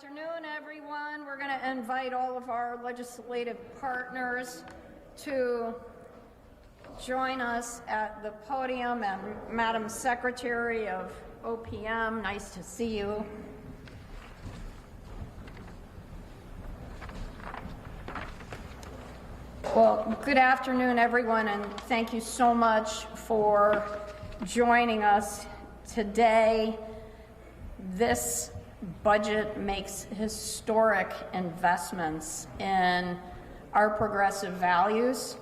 afternoon, everyone. We're going to invite all of our legislative partners to join us at the podium, and Madam Secretary of OPM, nice to see you. Well, good afternoon, everyone, and thank you so much for joining us today. This budget makes historic investments in our progressive values,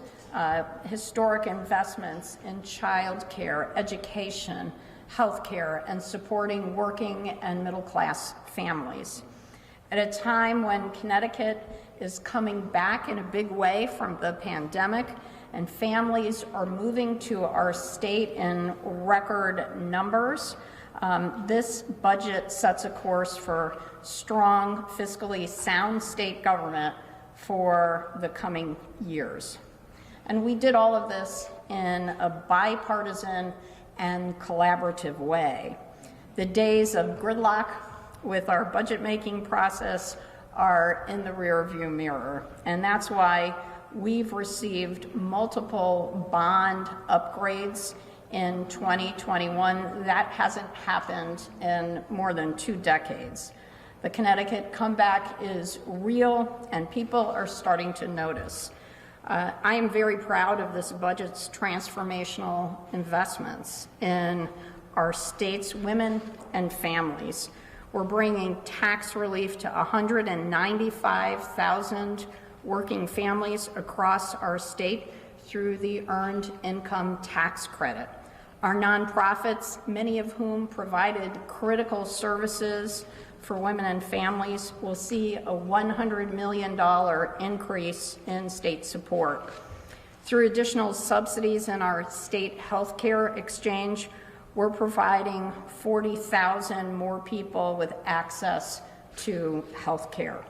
historic investments in childcare, education, healthcare, and supporting working and middle-class families. At a time when Connecticut is coming back in a big way from the pandemic and families are moving to our state in record numbers, this budget sets a course for strong, fiscally sound state government for the coming years. And we did all of this in a bipartisan and collaborative way. The days of gridlock with our budget-making process are in the rearview mirror, and that's why we've received multiple bond upgrades in 2021. That hasn't happened in more than 2 decades. The Connecticut comeback is real, and people are starting to notice. I am very proud of this budget's transformational investments in our state's women and families. We're bringing tax relief to 195,000 working families across our state through the Earned Income Tax Credit. Our nonprofits, many of whom provided critical services for women and families, will see a $100 million increase in state support. Through additional subsidies in our state health care exchange, we're providing 40,000 more people with access to health care.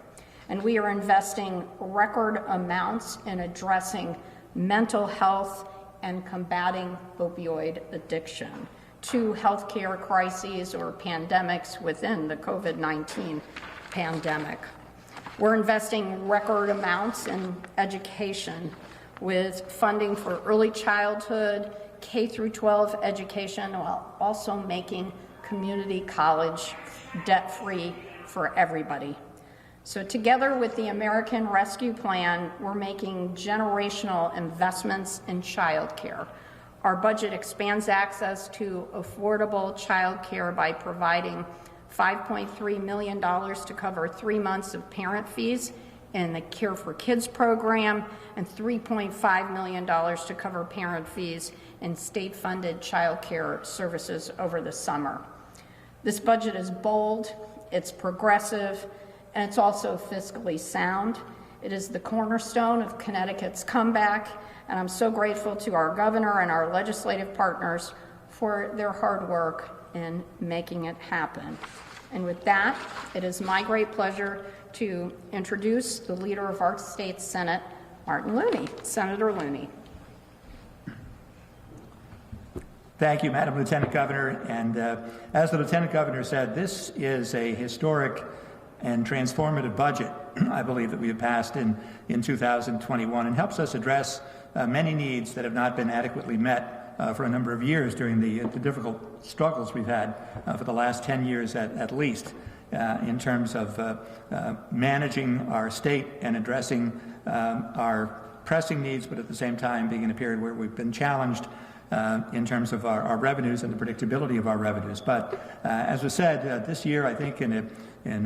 And we are investing record amounts in addressing mental health and combating opioid addiction, 2 healthcare crises or pandemics within the COVID-19 pandemic. We're investing record amounts in education with funding for early childhood, K through 12 education, while also making community college debt-free for everybody. So together with the American Rescue Plan, we're making generational investments in childcare. Our budget expands access to affordable childcare by providing $5.3 million to cover 3 months of parent fees in the Care for Kids program and $3.5 million to cover parent fees in state-funded childcare services over the summer. This budget is bold, it's progressive, and it's also fiscally sound. It is the cornerstone of Connecticut's comeback, and I'm so grateful to our governor and our legislative partners for their hard work in making it happen. And with that, it is my great pleasure to introduce the leader of our state Senate, Martin Looney. Senator Looney. Thank you, Madam Lieutenant Governor. And as the Lieutenant Governor said, this is a historic and transformative budget, I believe, that we have passed in 2021, and helps us address many needs that have not been adequately met for a number of years during the difficult struggles we've had for the last 10 years at least, in terms of managing our state and addressing our pressing needs, but at the same time being in a period where we've been challenged in terms of our revenues and the predictability of our revenues. But as was said, this year, I think in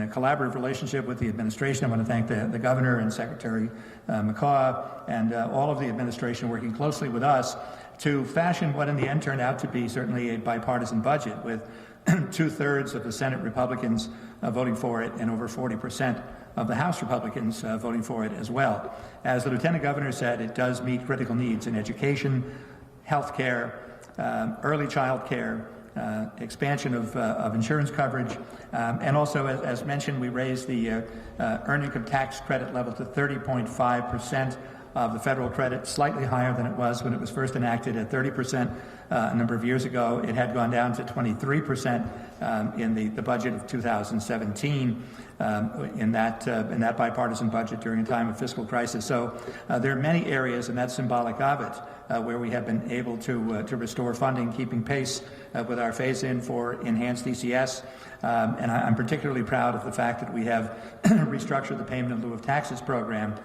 a collaborative relationship with the administration, I want to thank the governor and Secretary MCCAW and all of the administration working closely with us to fashion what in the end turned out to be certainly a bipartisan budget, with 2/3 of the Senate Republicans voting for it and over 40% of the House Republicans voting for it as well. As the Lieutenant Governor said, it does meet critical needs in education, health care, early child care, expansion of insurance coverage, and also, as mentioned, we raised the earned income tax credit level to 30.5% of the federal credit, slightly higher than it was when it was first enacted at 30% a number of years ago. It had gone down to 23% in the budget of 2017, in that bipartisan budget during a time of fiscal crisis. So there are many areas, and that's symbolic of it, where we have been able to restore funding, keeping pace with our phase-in for enhanced ECS. And I'm particularly proud of the fact that we have restructured the payment in lieu of taxes program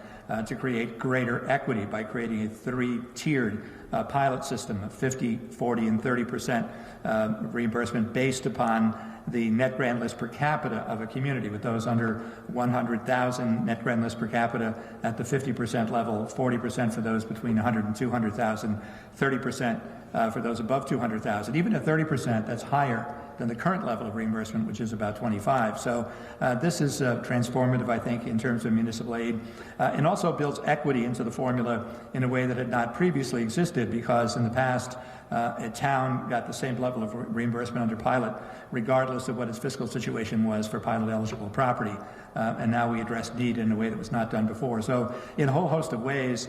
to create greater equity by creating a 3-tiered pilot system of 50, 40, and 30% reimbursement based upon the net grand list per capita of a community, with those under 100,000 net grand list per capita at the 50% level, 40% for those between 100 and 200,000, 30% for those above 200,000. Even at 30%, that's higher than the current level of reimbursement, which is about 25. So this is transformative, I think, in terms of municipal aid, and also builds equity into the formula in a way that had not previously existed, because in the past, a town got the same level of reimbursement under pilot, regardless of what its fiscal situation was for pilot-eligible property. And now we address need in a way that was not done before. So in a whole host of ways,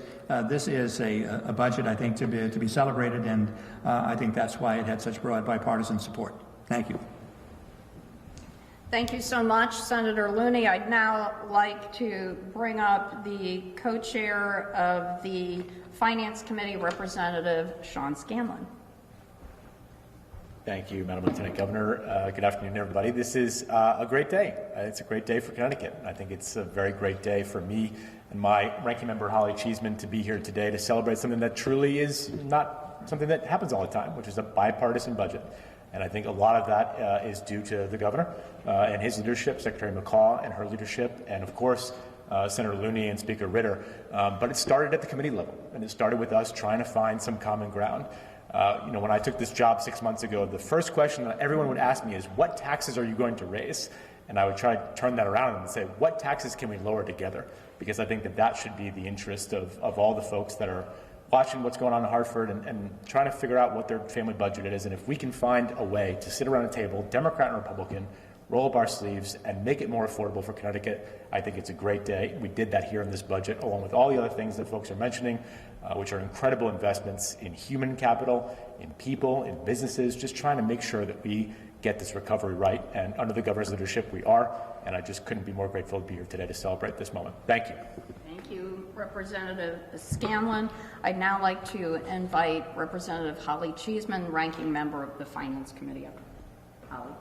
this is a budget, I think, to be celebrated, and I think that's why it had such broad bipartisan support. Thank you. Thank you so much, Senator Looney. I'd now like to bring up the co-chair of the Finance Committee, Representative Sean Scanlon. Thank you, Madam Lieutenant Governor. Good afternoon, everybody. This is a great day. It's a great day for Connecticut. I think it's a very great day for me and my ranking member, Holly CHEESEMAN, to be here today to celebrate something that truly is not something that happens all the time, which is a bipartisan budget. And I think a lot of that is due to the governor and his leadership, Secretary McCaw and her leadership, and of course, Senator Looney and Speaker Ritter. But it started at the committee level, and it started with us trying to find some common ground. When I took this job 6 months ago, the first question that everyone would ask me is, what taxes are you going to raise? And I would try to turn that around and say, what taxes can we lower together? Because I think that should be the interest of all the folks that are watching what's going on in Hartford and trying to figure out what their family budget is. And if we can find a way to sit around a table, Democrat and Republican, roll up our sleeves and make it more affordable for Connecticut, I think it's a great day. We did that here in this budget, along with all the other things that folks are mentioning, which are incredible investments in human capital, in people, in businesses, just trying to make sure that we get this recovery right. And under the governor's leadership, we are. And I just couldn't be more grateful to be here today to celebrate this moment. Thank you. Thank you, Representative Scanlon. I'd now like to invite Representative Holly CHEESEMAN, ranking member of the Finance Committee. Holly.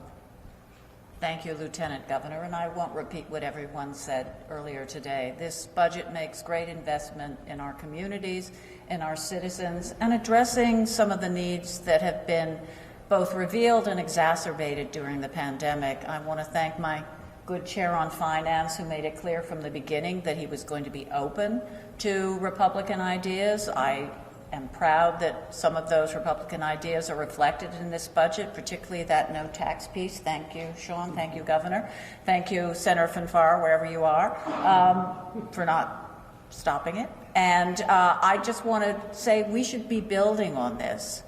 Thank you, Lieutenant Governor, and I won't repeat what everyone said earlier today. This budget makes great investment in our communities, in our citizens, and addressing some of the needs that have been both revealed and exacerbated during the pandemic. I want to thank my good chair on finance, who made it clear from the beginning that he was going to be open to Republican ideas. I am proud that some of those Republican ideas are reflected in this budget, particularly that no tax piece. Thank you, Sean. Thank you, Governor. Thank you, Senator Fanfare, wherever you are, for not stopping it. And I just want to say we should be building on this,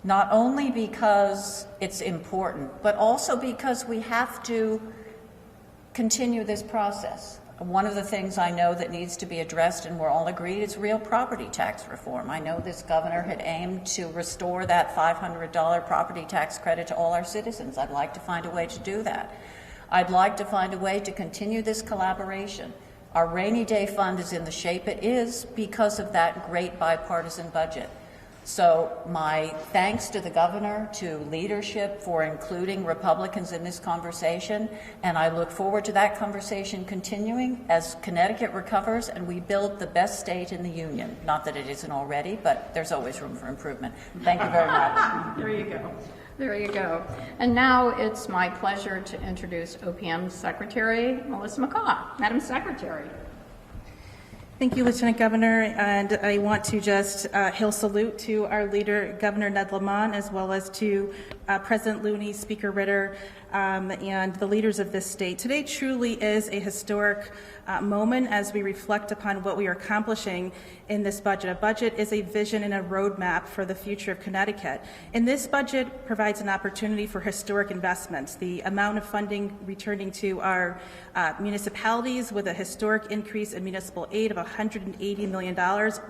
not only because it's important, but also because we have to continue this process. One of the things I know that needs to be addressed, and we're all agreed, is real property tax reform. I know this governor had aimed to restore that $500 property tax credit to all our citizens. I'd like to find a way to do that. I'd like to find a way to continue this collaboration. Our rainy day fund is in the shape it is because of that great bipartisan budget. So my thanks to the governor, to leadership for including Republicans in this conversation, and I look forward to that conversation continuing as Connecticut recovers and we build the best state in the union. Not that it isn't already, but there's always room for improvement. Thank you very much. There you go. There you go. And now it's my pleasure to introduce OPM Secretary Melissa McCaw. Madam Secretary. Thank you, Lieutenant Governor, and I want to just hail salute to our leader, Governor Ned Lamont, as well as to President Looney, Speaker Ritter, and the leaders of this state. Today truly is a historic moment as we reflect upon what we are accomplishing in this budget. A budget is a vision and a roadmap for the future of Connecticut. And this budget provides an opportunity for historic investments. The amount of funding returning to our municipalities with a historic increase in municipal aid of $180 million,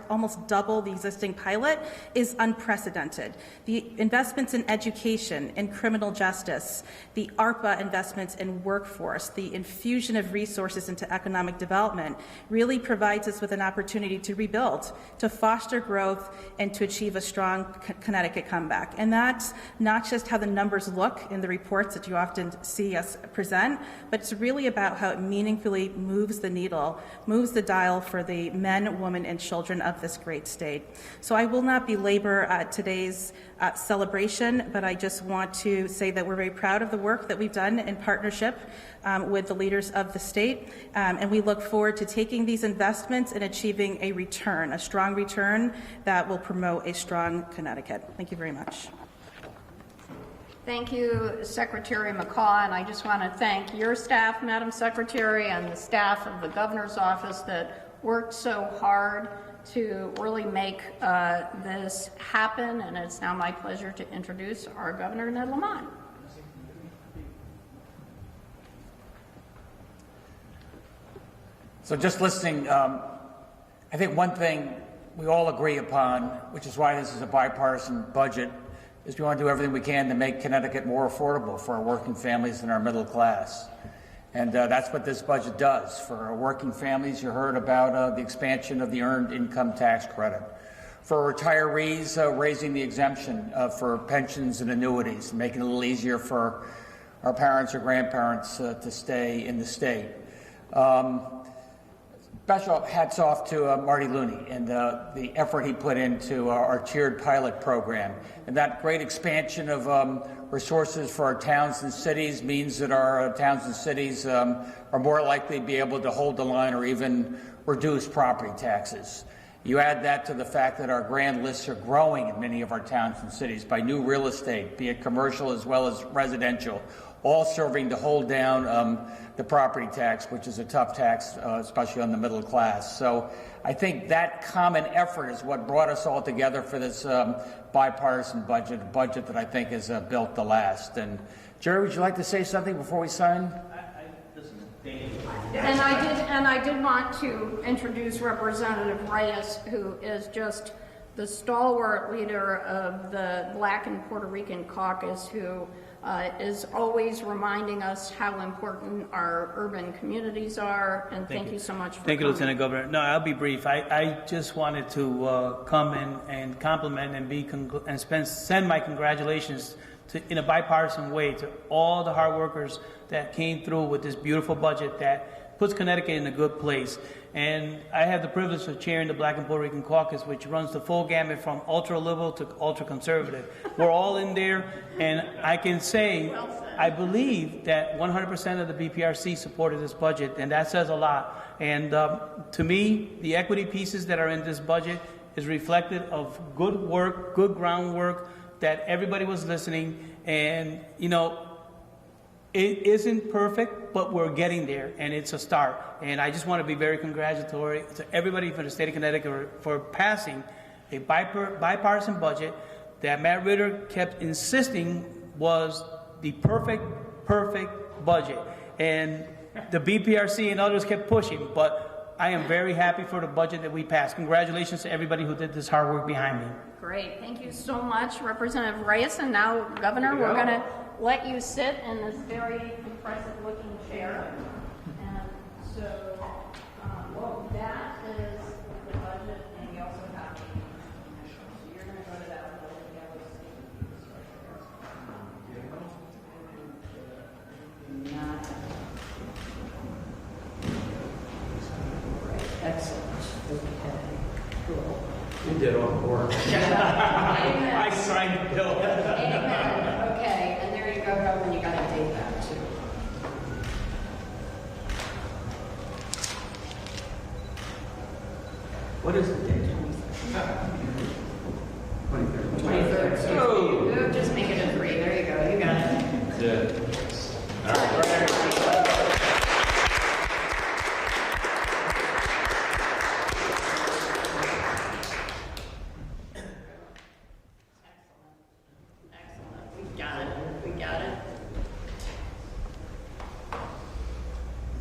almost double the existing pilot, is unprecedented. The investments in education, in criminal justice, the ARPA investments in workforce, the infusion of resources into economic development really provides us with an opportunity to rebuild, to foster growth, and to achieve a strong Connecticut comeback. And that's not just how the numbers look in the reports that you often see us present, but it's really about how it meaningfully moves the needle, moves the dial for the men, women, and children of this great state. So I will not belabor today's celebration, but I just want to say that we're very proud of the work that we've done in partnership with the leaders of the state, and we look forward to taking these investments and achieving a return, a strong return that will promote a strong Connecticut. Thank you very much. Thank you, Secretary McCaw, and I just want to thank your staff, Madam Secretary, and the staff of the Governor's Office that worked so hard to really make this happen, and it's now my pleasure to introduce our Governor, Ned Lamont. So just listening, I think one thing we all agree upon, which is why this is a bipartisan budget, is we want to do everything we can to make Connecticut more affordable for our working families and our middle class. And that's what this budget does. For our working families, you heard about the expansion of the earned income tax credit. For retirees, raising the exemption for pensions and annuities, making it a little easier for our parents or grandparents to stay in the state. Special hats off to Marty Looney and the effort he put into our tiered pilot program. And that great expansion of resources for our towns and cities means that our towns and cities are more likely to be able to hold the line or even reduce property taxes. You add that to the fact that our grand lists are growing in many of our towns and cities by new real estate, be it commercial as well as residential, all serving to hold down the property tax, which is a tough tax, especially on the middle class. So I think that common effort is what brought us all together for this bipartisan budget, a budget that I think is built to last. And Jerry, would you like to say something before we sign? And I did want to introduce Representative Reyes, who is just the stalwart leader of the Black and Puerto Rican Caucus, who is always reminding us how important our urban communities are. And thank you so much for Thank you, coming. Lieutenant Governor. No, I'll be brief. I just wanted to come in and compliment and send my congratulations in a bipartisan way to all the hard workers that came through with this beautiful budget that puts Connecticut in a good place. And I have the privilege of chairing the Black and Puerto Rican Caucus, which runs the full gamut from ultra-liberal to ultra-conservative. We're all in there, and I can say, I believe that 100% of the BPRC supported this budget, and that says a lot. And to me, the equity pieces that are in this budget is reflective of good work, good groundwork, that everybody was listening, and, you know, it isn't perfect, but we're getting there, and it's a start. And I just want to be very congratulatory to everybody from the state of Connecticut for passing a bipartisan budget that Matt Ritter kept insisting was the perfect budget. And the BPRC and others kept pushing, but I am very happy for the budget that we passed. Congratulations to everybody who did this hard work behind me. Great. Thank you so much, Representative Reyes. And now, Governor, we're going to let you sit in this very impressive-looking chair. And so, that is the budget, and we also have the initials. So you're going to go to that one. Excellent. Okay. Cool. You did all the work. I signed the bill. Amen. Okay, and there you go, Governor. You got to date that too. What is the date? 23rd. So just make it a 3. There you go. You got it. Yeah. All right.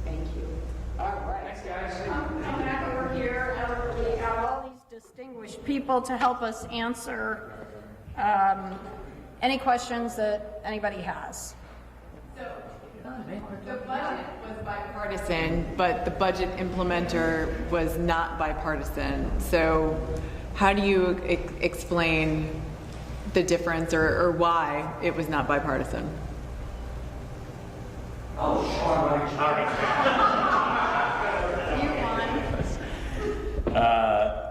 Thank you. All right. Thanks, guys. Come back over here. people to help us answer any questions that anybody has. The budget was bipartisan, but the budget implementer was not bipartisan. So how do you explain the difference or why it was not bipartisan?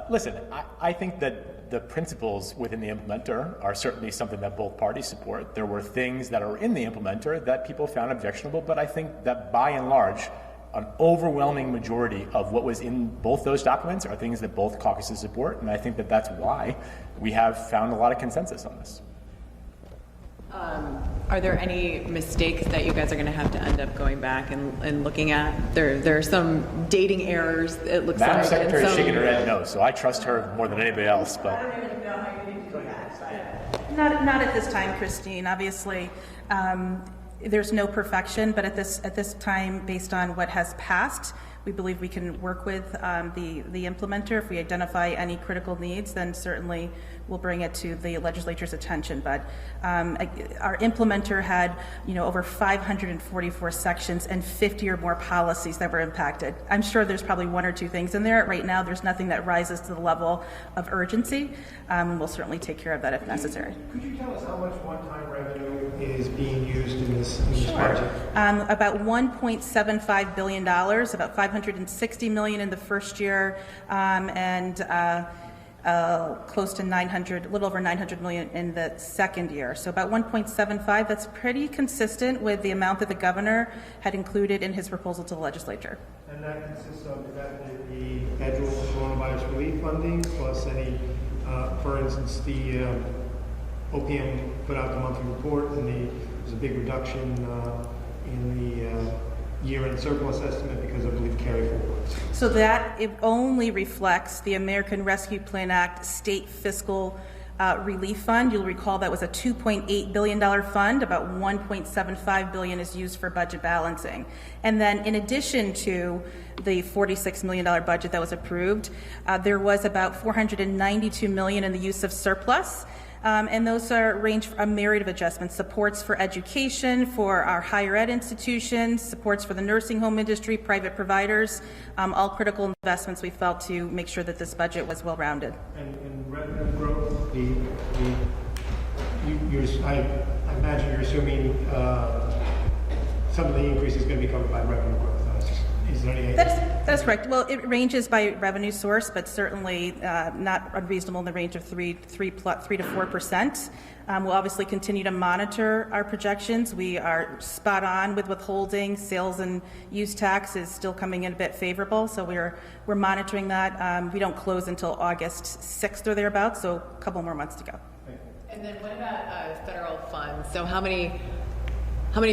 Listen, I think that the principles within the implementer are certainly something that both parties support. There were things that are in the implementer that people found objectionable, but I think that by and large, an overwhelming majority of what was in both those documents are things that both caucuses support, and I think that that's why we have found a lot of consensus on this. Are there any mistakes that you guys are going to have to end up going back and looking at? There are some dating errors, it looks like. Madam Secretary is shaking her head no, so I trust her more than anybody else. But Not at this time, Christine. Obviously, there's no perfection, but at this time, based on what has passed, we believe we can work with the implementer. If we identify any critical needs, then certainly we'll bring it to the legislature's attention. But our implementer had, over 544 sections and 50 or more policies that were impacted. I'm sure there's probably one or two things in there. Right now, there's nothing that rises to the level of urgency, and we'll certainly take care of that if necessary. Could you tell us how much one-time revenue is being used in this budget? About $1.75 billion, about $560 million in the first year, and close to a little over $900 million in the second year. So about 1.75. That's pretty consistent with the amount that the governor had included in his proposal to the legislature. And that consists of the federal coronavirus relief funding plus any, for instance, the OPM put out the monthly report, and there's a big reduction in the year-end surplus estimate because I believe carry forwards. So that it only reflects the American Rescue Plan Act state fiscal relief fund. You'll recall that was a $2.8 billion fund. About $1.75 billion is used for budget balancing. And then in addition to the $46 million budget that was approved, there was about $492 million in the use of surplus. And those range from a myriad of adjustments: supports for education, for our higher ed institutions, supports for the nursing home industry, private providers, all critical investments we felt to make sure that this budget was well-rounded. And revenue growth, I imagine you're assuming some of the increase is going to be covered by revenue growth. Is there any? That's correct. Well, it ranges by revenue source, but certainly not unreasonable in the range of 3 to 4%. We'll obviously continue to monitor our projections. We are spot on with withholding. Sales and use tax is still coming in a bit favorable, so we're monitoring that. We don't close until August 6th or thereabouts, so a couple more months to go. And then what about federal funds? So how many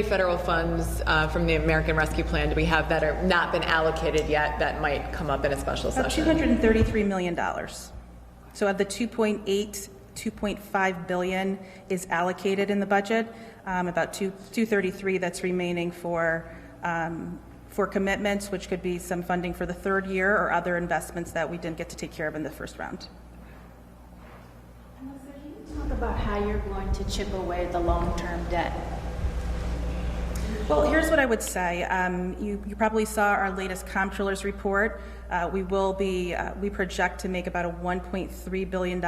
federal funds from the American Rescue Plan do we have that are not been allocated yet that might come up in a special session? $233 million. So of the 2.5 billion is allocated in the budget. About 233 that's remaining for commitments, which could be some funding for the third year or other investments that we didn't get to take care of in the first round. Melissa, can you talk about how you're going to chip away the long-term debt? Well, here's what I would say. You probably saw our latest comptroller's report. We project to make about a $1.3 billion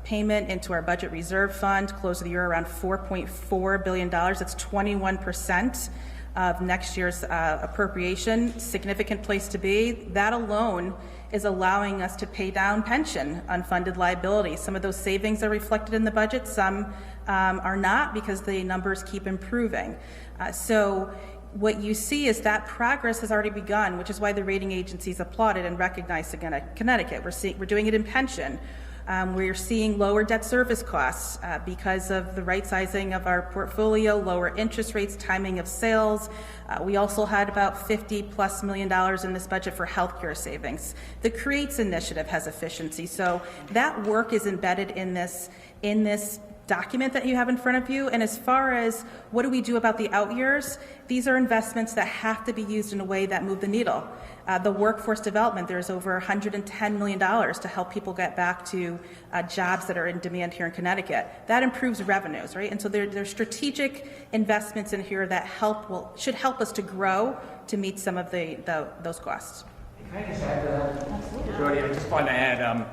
payment into our budget reserve fund, close of the year around $4.4 billion. That's 21% of next year's appropriation. Significant place to be. That alone is allowing us to pay down pension unfunded liabilities. Some of those savings are reflected in the budget, some are not, because the numbers keep improving. So what you see is that progress has already begun, which is why the rating agencies applauded and recognized Connecticut. We're doing it in pension. We're seeing lower debt service costs because of the right sizing of our portfolio, lower interest rates, timing of sales. We also had about $50+ million in this budget for healthcare savings. The CREATES initiative has efficiency, so that work is embedded in this document that you have in front of you. And as far as what do we do about the out years, these are investments that have to be used in a way that move the needle. The workforce development, there's over $110 million to help people get back to jobs that are in demand here in Connecticut. That improves revenues, right? And so there's strategic investments in here that should help us to grow to meet some of those costs. Can I just add to that? Jody, I just want to add,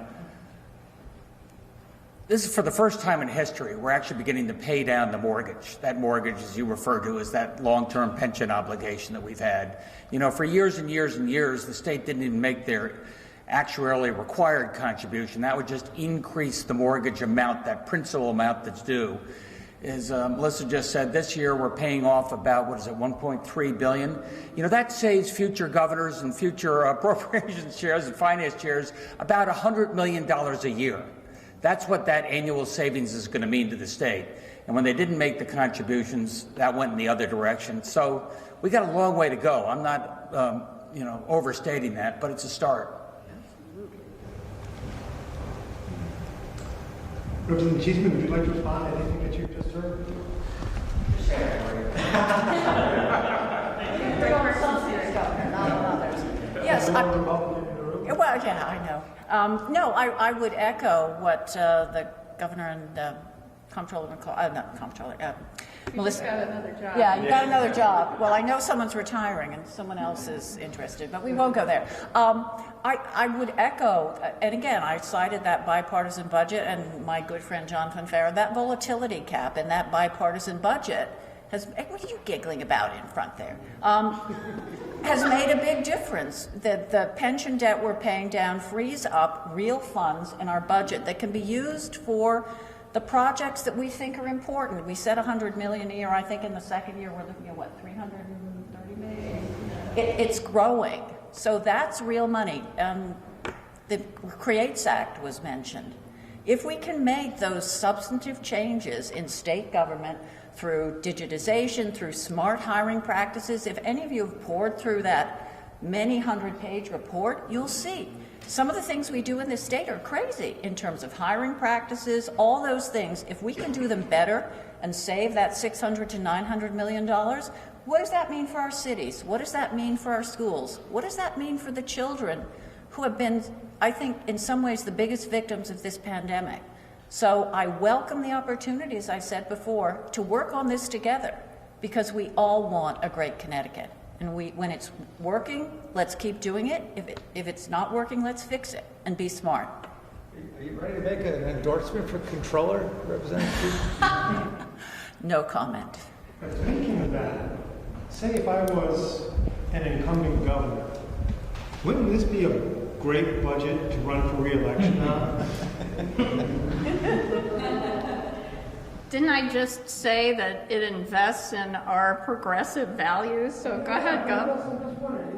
this is for the first time in history, we're actually beginning to pay down the mortgage. That mortgage, as you refer to, is that long-term pension obligation that we've had. You know, for years and years and years, the state didn't even make their actuarially required contribution. That would just increase the mortgage amount, that principal amount that's due. As Melissa just said, this year we're paying off about, $1.3 billion. You know, that saves future governors and future appropriations chairs and finance chairs about $100 million a year. That's what that annual savings is going to mean to the state. And when they didn't make the contributions, that went in the other direction. So we got a long way to go. I'm not, overstating that, but it's a start. Representative Cheeseman, would you like to respond to anything that you've just heard? Yes. Well, yeah, I know. No, I would echo what the governor and comptroller, Melissa. Got another job. Yeah, you got another job. Well, I know someone's retiring and someone else is interested, but we won't go there. I would echo, and again, I cited that bipartisan budget, and my good friend John Fonfara, that volatility cap in that bipartisan budget what are you giggling about in front there? Has made a big difference. The pension debt we're paying down frees up real funds in our budget that can be used for the projects that we think are important. We said $100 million a year. I think in the second year we're looking at what, $330 million? It's growing. So that's real money. The CREATES Act was mentioned. If we can make those substantive changes in state government through digitization, through smart hiring practices, if any of you have poured through that many hundred-page report, you'll see some of the things we do in this state are crazy in terms of hiring practices, all those things. If we can do them better and save that $600 to $900 million, what does that mean for our cities? What does that mean for our schools? What does that mean for the children who have been, I think, in some ways the biggest victims of this pandemic? So I welcome the opportunity, as I said before, to work on this together, because we all want a great Connecticut. And when it's working, let's keep doing it. If it's not working, let's fix it and be smart. Are you ready to make an endorsement for controller, Representative? No comment. Thinking of that, say if I was an incumbent governor, wouldn't this be a great budget to run for re-election on? Didn't I just say that it invests in our progressive values? So go ahead, Gov.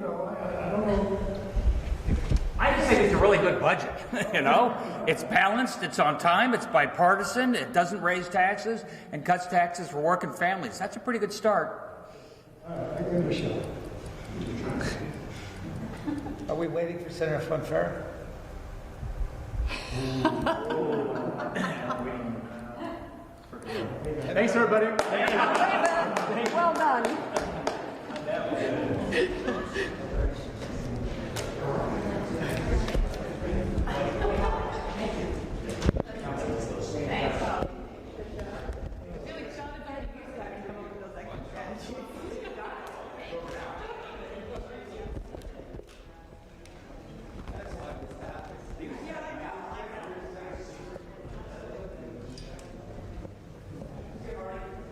I don't know. I just think it's a really good budget. It's balanced, it's on time, it's bipartisan, it doesn't raise taxes and cuts taxes for working families. That's a pretty good start. I give it a shot. Are we waiting for Senator Fonfara? Thanks, everybody.